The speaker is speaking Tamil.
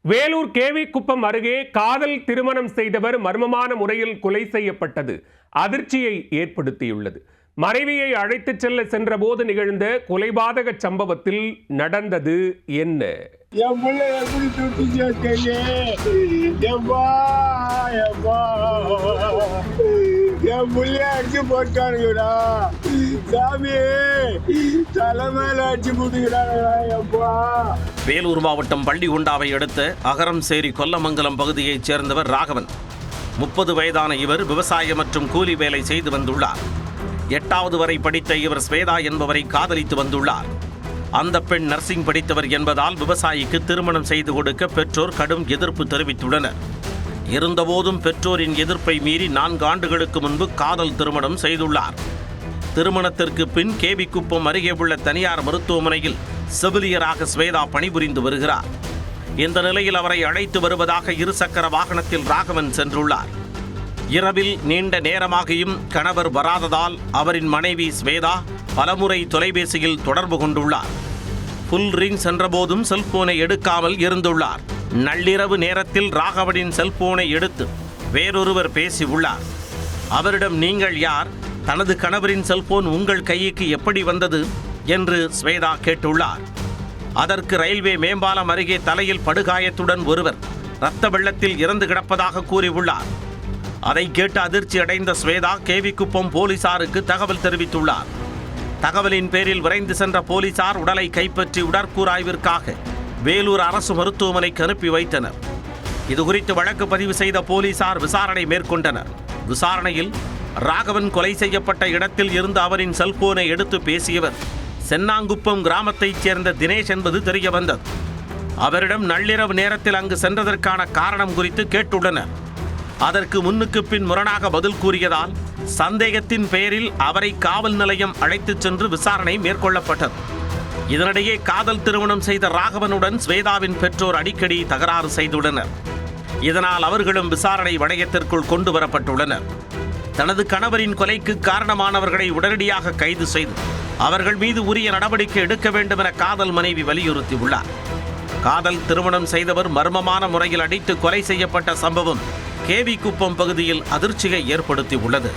வேலூர் கேவி குப்பம் அருகே காதல் திருமணம் செய்தவர் மர்மமான முறையில் கொலை செய்யப்பட்டது அதிர்ச்சியை ஏற்படுத்தியுள்ளது. மனைவியை அழைத்துச் சென்ற போது நிகழ்ந்த கொலைபாதக சம்பவத்தில் நடந்தது என்ன? வேலூர் மாவட்டம் பள்ளிகுண்டாவை அடுத்த அகரம்சேரி கொல்லமங்கலம் பகுதியைச் சேர்ந்தவர் ராகவன். 30 வயதான இவர் விவசாயம் மற்றும் கூலி வேலை செய்து வந்துள்ளார். 8வது வரை படித்த இவர் ஸ்வேதா என்பவரை காதலித்து வந்துள்ளார். அந்த பெண் நர்சிங் படித்தவர் என்பதால் விவசாயிக்கு திருமணம் செய்து கொடுக்க பெற்றோர் கடும் எதிர்ப்பு தெரிவித்துள்ளனர். இருந்தபோதும் பெற்றோரின் எதிர்ப்பை மீறி 4 ஆண்டுகளுக்கு முன்பு காதல் திருமணம் செய்துள்ளார். திருமணத்திற்கு பின் கேவி குப்பம் அருகே உள்ள தனியார் மருத்துவமனையில் செவிலியராக ஸ்வேதா பணிபுரிந்து வருகிறார். இந்த நிலையில் அவரை அழைத்து வருவதாக 2 சக்கர வாகனத்தில் ராகவன் சென்றுள்ளார். இரவில் நீண்ட நேரமாகியும் கணவர் வராததால் அவரின் மனைவி ஸ்வேதா பலமுறை தொலைபேசியில் தொடர்பு கொண்டுள்ளார். ஃபுல் ரிங் சென்றபோதும் செல்போனை எடுக்காமல் இருந்துள்ளார். நள்ளிரவு நேரத்தில் ராகவனின் செல்போனை எடுத்து வேறொருவர் பேசியுள்ளார். அவரிடம் நீங்கள் யார், தனது கணவரின் செல்போன் உங்கள் கைக்கு எப்படி வந்தது என்று ஸ்வேதா கேட்டுள்ளார். அதற்கு ரயில்வே மேம்பாலம் அருகே தலையில் படுகாயத்துடன் ஒருவர் இரத்த வெள்ளத்தில் இறந்து கிடப்பதாக கூறியுள்ளார். அதை கேட்டு அதிர்ச்சி அடைந்த ஸ்வேதா கேவி குப்பம் போலீசாருக்கு தகவல் தெரிவித்துள்ளார். தகவலின் பேரில் விரைந்து சென்ற போலீசார் உடலை கைப்பற்றி உடற்கூறாய்விற்காக வேலூர் அரசு மருத்துவமனைக்கு அனுப்பி வைத்தனர். இதுகுறித்து வழக்கு பதிவு செய்த போலீசார் விசாரணை மேற்கொண்டனர். விசாரணையில் ராகவன் கொலை செய்யப்பட்ட இடத்தில் இருந்து அவரின் செல்போனை எடுத்து பேசியவர் சென்னாங்குப்பம் கிராமத்தைச் சேர்ந்த தினேஷ் என்பது தெரிய வந்தது. அவரிடம் நள்ளிரவு நேரத்தில் அங்கு சென்றதற்கான காரணம் குறித்து கேட்டுள்ளனர். அதற்கு முன்னுக்கு பின் முரணாக பதில் கூறியதால் சந்தேகத்தின் பெயரில் அவரை காவல் நிலையம் அழைத்துச் சென்று விசாரணை மேற்கொள்ளப்பட்டது. இதனிடையே காதல் திருமணம் செய்த ராகவனுடன் ஸ்வேதாவின் பெற்றோர் அடிக்கடி தகராறு செய்துள்ளனர். இதனால் அவர்களும் விசாரணை வளையத்திற்குள் கொண்டு வரப்பட்டுள்ளனர். தனது கணவரின் கொலைக்கு காரணமானவர்களை உடனடியாக கைது செய்து அவர்கள் மீது உரிய நடவடிக்கை எடுக்க வேண்டும் என காதல் மனைவி வலியுறுத்தியுள்ளார். காதல் திருமணம் செய்தவர் மர்மமான முறையில் அடித்து கொலை செய்யப்பட்ட சம்பவம் கேவி குப்பம் பகுதியில் அதிர்ச்சியை ஏற்படுத்தியுள்ளது.